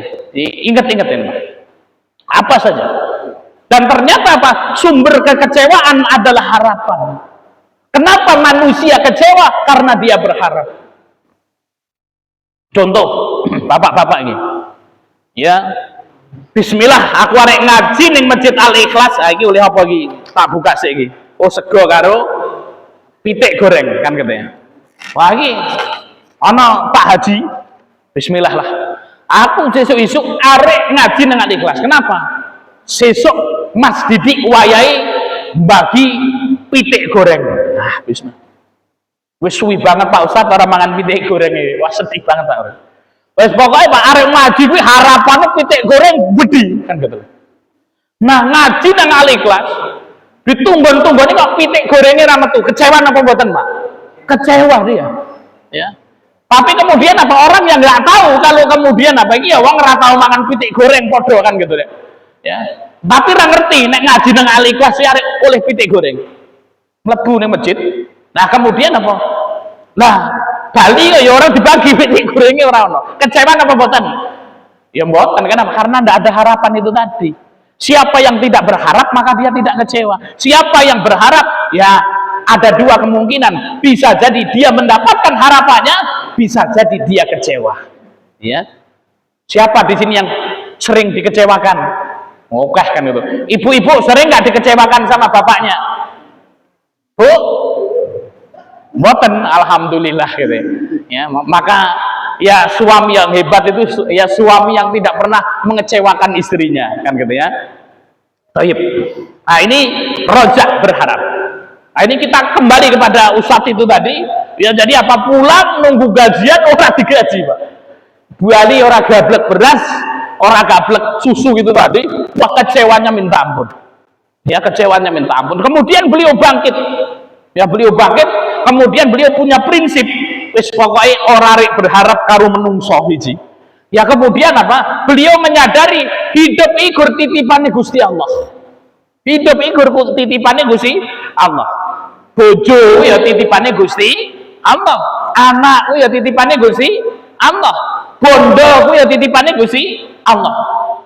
Ingat-ingat ini Pak. Apa saja. Dan ternyata apa? Sumber kekecewaan adalah harapan. Kenapa manusia kecewa? Karena dia berharap. Contoh, bapak-bapak ini. Ya, bismillah, aku arek ngaji ning Masjid Al-Ikhlas. Iki oleh apa iki? Tak buka sik iki. Oh, sego karo pitik goreng kan katanya. Wah, iki ana Pak Haji. Bismillah lah. Aku sesuk-isuk arek ngaji nang Al-Ikhlas. Kenapa? Sesuk Mas Didik wayahe bagi pitik goreng. Bismillah. Wis suwi banget Pak Ustaz ora mangan pitik goreng iki. Wah, sedih banget Pak. Wis pokoknya Pak arek ngaji kuwi harapane pitik goreng gede kan gitu. Nah, ngaji nang Al-Ikhlas ditunggon-tunggoni kok pitik gorengnya ra metu. Kecewa apa mboten, Pak? Kecewa dia. Ya. Tapi kemudian apa orang yang nggak tahu kalau kemudian apa iki ya wong ora tahu makan pitik goreng podo kan gitu deh. Ya. Tapi ra ngerti nek ngaji nang Al-Ikhlas arek oleh pitik goreng. Mlebu ning masjid. Nah, kemudian apa? Nah, Bali ya orang dibagi pitik gorengnya orang ono. Kecewa apa mboten? Ya mboten kan karena ndak ada harapan itu tadi. Siapa yang tidak berharap maka dia tidak kecewa. Siapa yang berharap ya ada dua kemungkinan. Bisa jadi dia mendapatkan harapannya, bisa jadi dia kecewa. Ya. Siapa di sini yang sering dikecewakan? Oke kan itu. Ibu-ibu sering nggak dikecewakan sama bapaknya? Bu? Mboten, alhamdulillah gitu ya. Maka ya suami yang hebat itu ya suami yang tidak pernah mengecewakan istrinya kan gitu ya. Baik. Nah, ini rojak berharap. Nah, ini kita kembali kepada ustadz itu tadi ya, jadi apa pulang nunggu gajian orang digaji Pak. Bali orang gablek beras, orang gablek susu gitu tadi, wah kecewanya minta ampun. Ya kecewanya minta ampun. Kemudian beliau bangkit. Ya beliau bangkit, kemudian beliau punya prinsip wis pokoknya ora rek berharap karo menungso hiji. Ya kemudian apa? Beliau menyadari hidup iku titipane Gusti Allah. Hidup iku titipane Gusti Allah. Bojo ya titipane Gusti Allah. Anak ya titipane Gusti Allah. Bondo ya titipane Gusti Allah.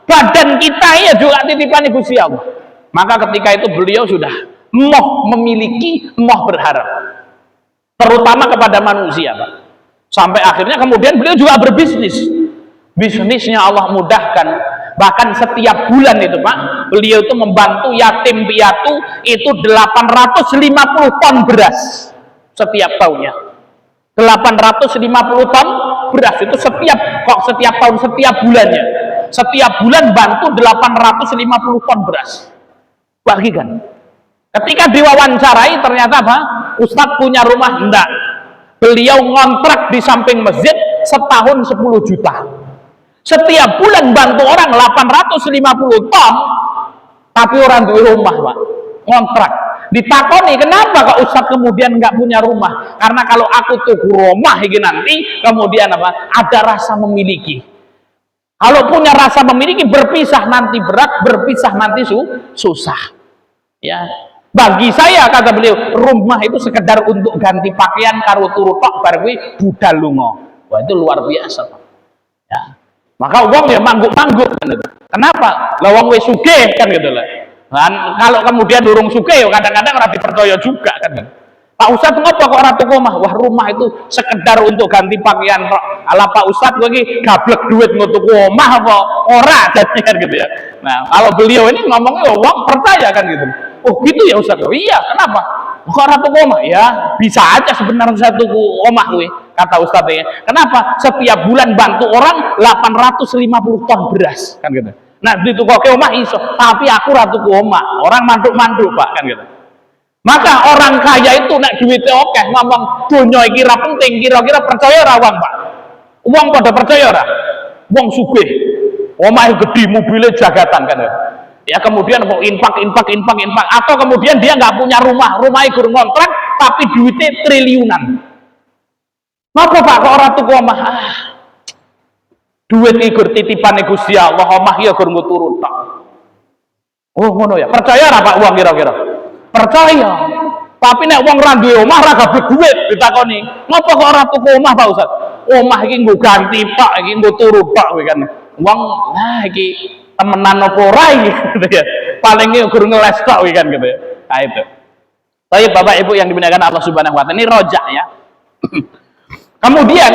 Badan kita ya juga titipane Gusti Allah. Maka ketika itu beliau sudah moh memiliki, moh berharap terutama kepada manusia Pak. Sampai akhirnya kemudian beliau juga berbisnis. Bisnisnya Allah mudahkan. Bahkan setiap bulan itu Pak, beliau itu membantu yatim piatu itu 850 ton beras setiap tahunnya. 850 ton beras itu setiap tahun, setiap bulannya. Setiap bulan bantu 850 ton beras. Bagikan. Ketika diwawancarai ternyata apa? Ustadz punya rumah? Enggak. Beliau ngontrak di samping masjid setahun 10 juta. Setiap bulan bantu orang 850 ton, tapi orang di rumah Pak. Ngontrak. Ditakoni kenapa kok Ustadz kemudian nggak punya rumah? Karena kalau aku tuh rumah ini nanti kemudian apa? Ada rasa memiliki. Kalau punya rasa memiliki, berpisah nanti berat, berpisah nanti susah. Ya, bagi saya, kata beliau, rumah itu sekedar untuk ganti pakaian karo turu tok bar kuwi budal lunga. Wah, itu luar biasa. Ya. Maka wong ya mangguk-mangguk kan itu. Kenapa? Lah wong wis sugih kan gitu lah. Kan kalau kemudian durung sugih ya kadang-kadang ora dipercaya juga kan. Pak Ustadz ngapa kok ora tuku omah? Wah, rumah itu sekedar untuk ganti pakaian tok. Ala Pak Ustadz kowe iki gablek duit nggo tuku omah apa ora jadi kan gitu ya. Nah, kalau beliau ini ngomongnya wong percaya kan gitu. Oh, gitu ya Ustadz. Oh, iya, kenapa? Kok ora tuku omah? Ya, bisa aja sebenarnya saya tuku omah kowe, kata Ustadz ya. Kenapa? Setiap bulan bantu orang 850 ton beras kan gitu. Nah, ditukoke omah iso, tapi aku ora tuku omah. Orang mantuk-mantuk, Pak, kan gitu. Maka orang kaya itu nak duitnya oke ngomong dunia iki ra penting, kira-kira percaya ora wong, Pak? Wong pada percaya ora? Wong sugih, omahe gede, mobilnya jagatan kan ya. Kemudian mau infak, atau kemudian dia nggak punya rumahnya guru ngontrak, tapi duitnya triliunan. Ngapa Pak kok ora tuku omah? Duit iki gur titipane Gusti Allah, omah ya gur turun tok. Oh, ngono ya. Percaya ora Pak wong kira-kira? Percaya. Tapi nek wong ra duwe omah ra gablek duit ditakoni. Ngapa kok ora tuku omah Pak Ustaz? Omah iki nggo ganti Pak, iki nggo turu Pak kowe kan. Wong nah iki temenan apa ora iki gitu ya. Paling iki gur ngeles tok kowe kan gitu ya. Nah itu. Tapi Bapak Ibu yang dimuliakan Allah Subhanahu wa taala, ini rojak ya. Kemudian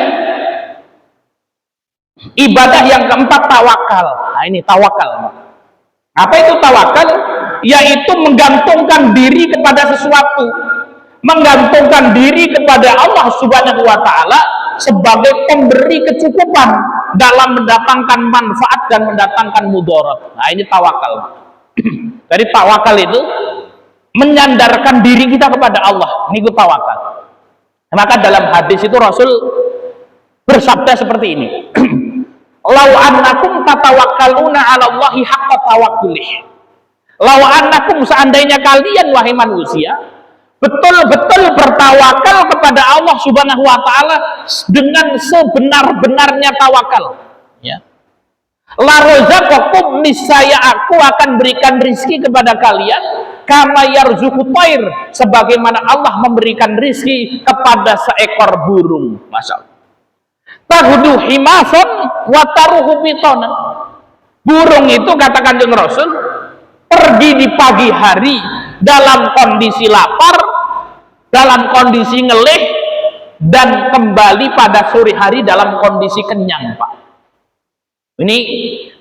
ibadah yang keempat tawakal. Nah ini tawakal. Apa itu tawakal? Yaitu menggantungkan diri kepada sesuatu, menggantungkan diri kepada Allah Subhanahu wa taala sebagai pemberi kecukupan dalam mendatangkan manfaat dan mendatangkan mudarat. Nah, ini tawakal. Jadi tawakal itu menyandarkan diri kita kepada Allah. Ini tawakal. Maka dalam hadis itu Rasul bersabda seperti ini. Lau annakum tatawakkaluna 'ala Allahi haqqa tawakkulih. Lau annakum, seandainya kalian wahai manusia betul-betul bertawakal kepada Allah Subhanahu wa taala dengan sebenar-benarnya tawakal, ya. La razaqakum, niscaya aku akan berikan rizki kepada kalian kama yarzuqu thair, sebagaimana Allah memberikan rizki kepada seekor burung. Masyaallah. Taghdu himasan wa taruhu bitana. Burung itu, kata Kanjeng Rasul, pergi di pagi hari dalam kondisi lapar, dalam kondisi ngelih, dan kembali pada sore hari dalam kondisi kenyang, Pak. Ini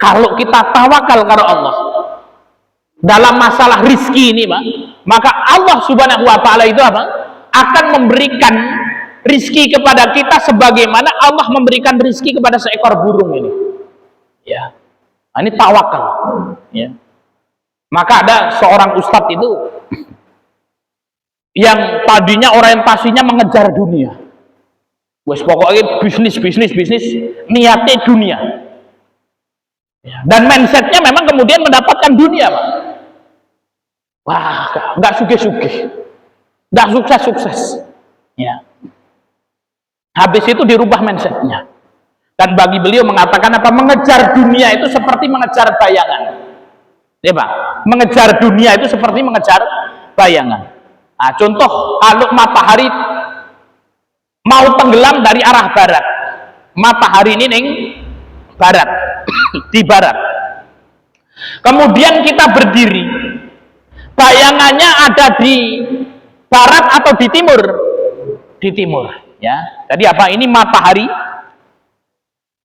kalau kita tawakal kepada Allah dalam masalah rizki ini, Pak, maka Allah Subhanahu wa taala itu apa? Akan memberikan rizki kepada kita sebagaimana Allah memberikan rizki kepada seekor burung ini. Ya. Nah, ini tawakal. Ya. Maka ada seorang ustadz itu yang tadinya orientasinya mengejar dunia. Wes pokoknya bisnis, niatnya dunia. Dan mindsetnya memang kemudian mendapatkan dunia, Pak. Wah, nggak sugih-sugih, nggak sukses-sukses. Ya. Habis itu dirubah mindsetnya. Dan bagi beliau mengatakan apa? Mengejar dunia itu seperti mengejar bayangan. Ya Pak, mengejar dunia itu seperti mengejar bayangan. Nah, contoh kalau matahari mau tenggelam dari arah barat, matahari ini ning barat, di barat. Kemudian kita berdiri, bayangannya ada di barat atau di timur? Di timur, ya. Jadi apa? Ini matahari.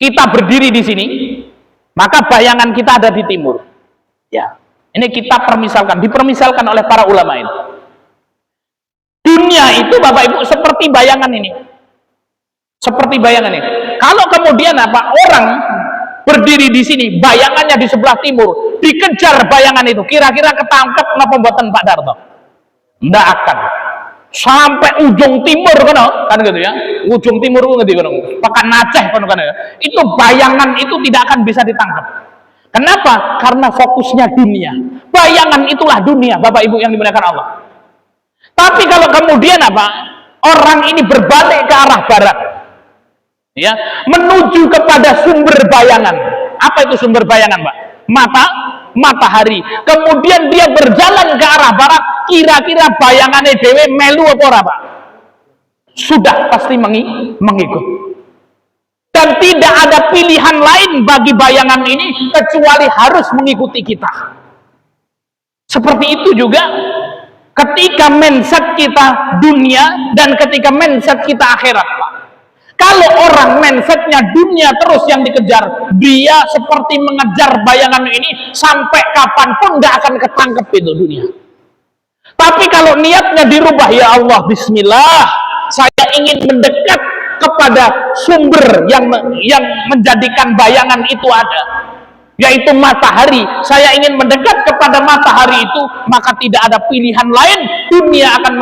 Kita berdiri di sini, maka bayangan kita ada di timur. Ya, ini kita dipermisalkan oleh para ulama ini. Dunia itu Bapak Ibu seperti bayangan ini. Seperti bayangan ini. Kalau kemudian apa? Orang berdiri di sini, bayangannya di sebelah timur, dikejar bayangan itu, kira-kira ketangkep napa mboten Pak Darto? Ndak akan. Sampai ujung timur kan gitu ya. Ujung timur ngerti kan. Pekan Aceh kan ya. Itu bayangan itu tidak akan bisa ditangkap. Kenapa? Karena fokusnya dunia. Bayangan itulah dunia, Bapak Ibu yang dimuliakan Allah. Tapi kalau kemudian apa? Orang ini berbalik ke arah barat, ya, menuju kepada sumber bayangan. Apa itu sumber bayangan, Pak? Matahari. Kemudian dia berjalan ke arah barat, kira-kira bayangannya dewe melu apa ora, Pak? Sudah pasti mengikut. Dan tidak ada pilihan lain bagi bayangan ini kecuali harus mengikuti kita. Seperti itu juga ketika mindset kita dunia dan ketika mindset kita akhirat, Pak. Kalau orang mindsetnya dunia terus yang dikejar, dia seperti mengejar bayangan ini sampai kapanpun nggak akan ketangkep itu dunia. Tapi kalau niatnya dirubah, ya Allah, bismillah, saya ingin mendekat kepada sumber yang menjadikan bayangan itu ada, yaitu matahari. Saya ingin mendekat kepada matahari itu, maka tidak ada pilihan lain, dunia akan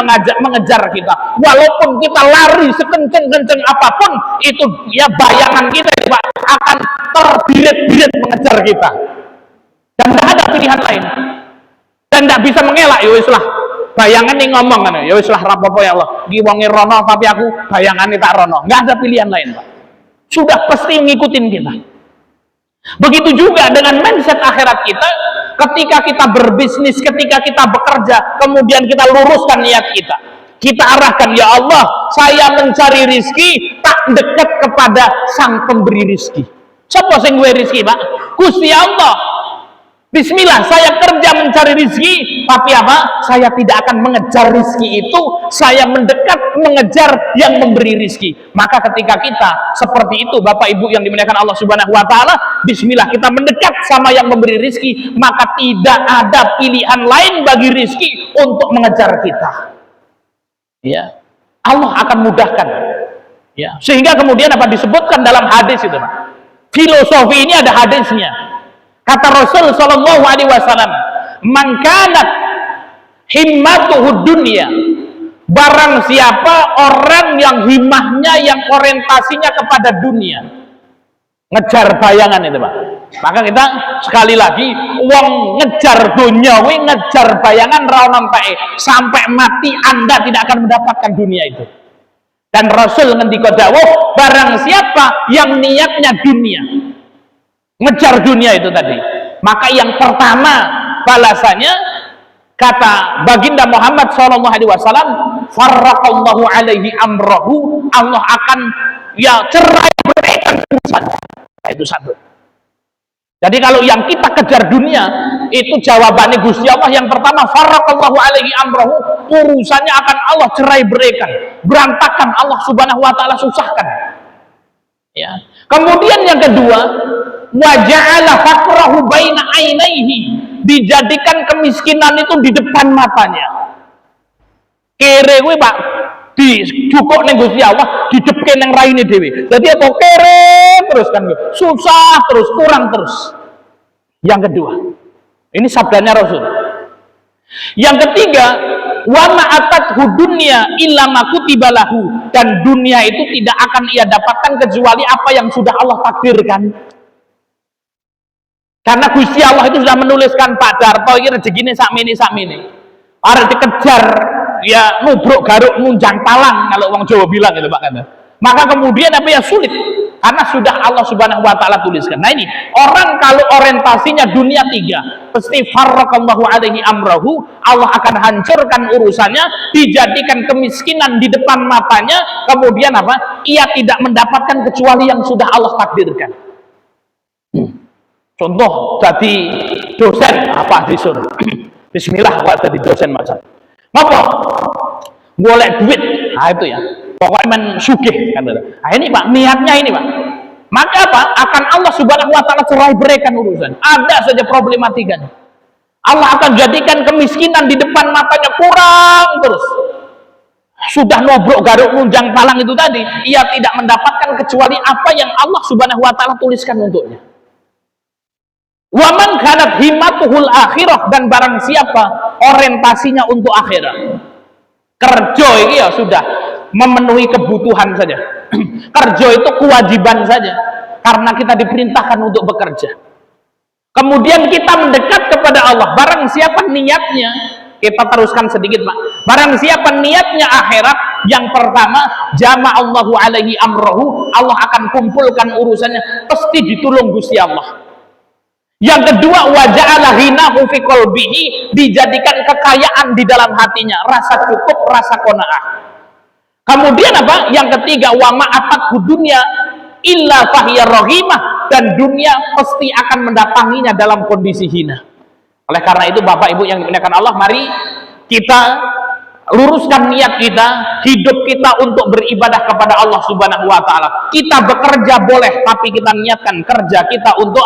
mengejar kita. Walaupun kita lari sekenceng-kenceng apapun, itu ya bayangan kita Pak, akan terbirit-birit mengejar kita. Dan tidak ada pilihan lain. Dan tidak bisa mengelak, ya wis lah. Bayangan nih ngomong kan, ya wis lah rapopo ya Allah. Ki wonge rono tapi aku bayangannya tak rono. Enggak ada pilihan lain, Pak. Sudah pasti ngikutin kita. Begitu juga dengan mindset akhirat kita, ketika kita berbisnis, ketika kita bekerja, kemudian kita luruskan niat kita. Kita arahkan, ya Allah, saya mencari rizki tak dekat kepada sang pemberi rizki. Siapa sing duwe rizki, Pak? Gusti Allah. Bismillah, saya kerja mencari rizki, tapi apa? Saya tidak akan mengejar rizki itu, saya mendekat mengejar yang memberi rizki. Maka ketika kita seperti itu, Bapak Ibu yang dimuliakan Allah Subhanahu wa Ta'ala, bismillah, kita mendekat sama yang memberi rizki, maka tidak ada pilihan lain bagi rizki untuk mengejar kita. Ya, Allah akan mudahkan. Ya, sehingga kemudian apa disebutkan dalam hadis itu, Pak? Filosofi ini ada hadisnya. Kata Rasul sallallahu alaihi wasallam, "Man kanat himmatuhu dunya." Barang siapa orang yang himmahnya, yang orientasinya kepada dunia, ngejar bayangan itu, Pak. Maka kita sekali lagi wong ngejar duniawi, ngejar bayangan ra ono empeke, sampai mati Anda tidak akan mendapatkan dunia itu. Dan Rasul ngendika dawuh, barang siapa yang niatnya dunia, ngejar dunia itu tadi, maka yang pertama balasannya, kata baginda Muhammad SAW, farraqallahu alaihi amrahu, Allah akan ya cerai beraikan urusannya. Itu satu. Jadi kalau yang kita kejar dunia, itu jawabannya Gusti Allah yang pertama, farraqallahu alaihi amrahu, urusannya akan Allah cerai beraikan, berantakan, Allah Subhanahu wa Ta'ala susahkan. Ya. Kemudian yang kedua, wa ja'ala faqrahu baina ainaihi, dijadikan kemiskinan itu di depan matanya. Kere kuwi Pak, dijukuk ning Gusti Allah, didepke ning raine dhewe. Dadi apa kere terus kan, susah terus, kurang terus. Yang kedua, ini sabdanya Rasul. Yang ketiga, wa ma'atat hudunya illa ma kutiba lahu, dan dunia itu tidak akan ia dapatkan kecuali apa yang sudah Allah takdirkan. Karena Gusti Allah itu sudah menuliskan Pak Darto ini rezekine sakmene. Arep dikejar ya nubruk garuk munjang palang kalau wong Jawa bilang gitu Pak kata. Maka kemudian apa ya sulit, karena sudah Allah Subhanahu wa Ta'ala tuliskan. Nah ini orang kalau orientasinya dunia tiga, pasti farraqallahu alaihi amrahu, Allah akan hancurkan urusannya, dijadikan kemiskinan di depan matanya, kemudian apa? Ia tidak mendapatkan kecuali yang sudah Allah takdirkan. Contoh jadi dosen apa disuruh bismillah kok jadi dosen masa ngapa golek duit, nah itu ya pokoknya men sugih kan. Nah ini Pak, niatnya ini Pak, maka apa akan Allah Subhanahu wa Ta'ala cerai beraikan urusan. Ada saja problematikanya, Allah akan jadikan kemiskinan di depan matanya kurang terus, sudah nobrok garuk munjang palang itu tadi, ia tidak mendapatkan kecuali apa yang Allah Subhanahu wa Ta'ala tuliskan untuknya. Waman kanat himmatuhul akhirah, dan barang siapa orientasinya untuk akhirat, kerja ini ya sudah memenuhi kebutuhan saja. Kerja itu kewajiban saja, karena kita diperintahkan untuk bekerja. Kemudian kita mendekat kepada Allah. Barang siapa niatnya, kita teruskan sedikit Pak, barang siapa niatnya akhirat, yang pertama jama'allahu alaihi amrahu, Allah akan kumpulkan urusannya, pasti ditolong Gusti Allah. Yang kedua, wa ja'ala ghinahu fi qalbihi, dijadikan kekayaan di dalam hatinya, rasa cukup, rasa qanaah. Kemudian apa? Yang ketiga, wa ma'atat dunya illa fahiya rahimah, dan dunia pasti akan mendatanginya dalam kondisi hina. Oleh karena itu Bapak Ibu yang dimuliakan Allah, mari kita luruskan niat kita, hidup kita untuk beribadah kepada Allah Subhanahu wa taala. Kita bekerja boleh, tapi kita niatkan kerja kita untuk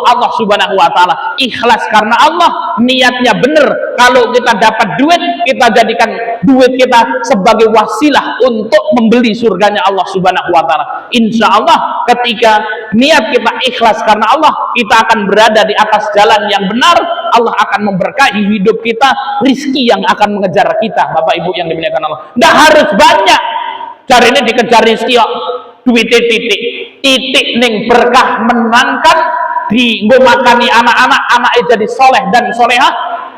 Allah Subhanahu wa taala. Ikhlas karena Allah, niatnya benar. Kalau kita dapat duit, kita jadikan duit kita sebagai wasilah untuk membeli surganya Allah Subhanahu wa taala. Insya Allah ketika niat kita ikhlas karena Allah, kita akan berada di atas jalan yang benar. Allah akan memberkahi hidup kita, rizki yang akan mengejar kita. Bapak Ibu yang dimuliakan Allah, nggak harus banyak cari ini dikejar rizki kok, duit titik ning berkah menangkan di nggo makani anak-anak, anaknya jadi soleh dan solehah,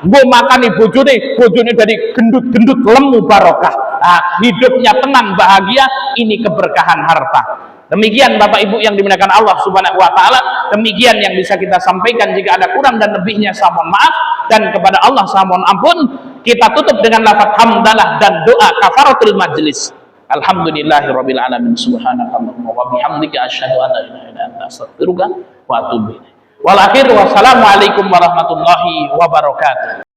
nggo makani bojone dari gendut lemu barokah. Nah, hidupnya tenang bahagia, ini keberkahan harta. Demikian Bapak Ibu yang dimuliakan Allah Subhanahu wa taala, demikian yang bisa kita sampaikan. Jika ada kurang dan lebihnya saya mohon maaf, dan kepada Allah saya mohon ampun. Kita tutup dengan lafaz hamdalah dan doa kafaratul majlis. Alhamdulillahirabbil alamin, subhanakallahumma wa bihamdika asyhadu an la ilaha illa anta astaghfiruka wa atubu ilaik. Wal akhir wassalamu alaikum warahmatullahi wabarakatuh.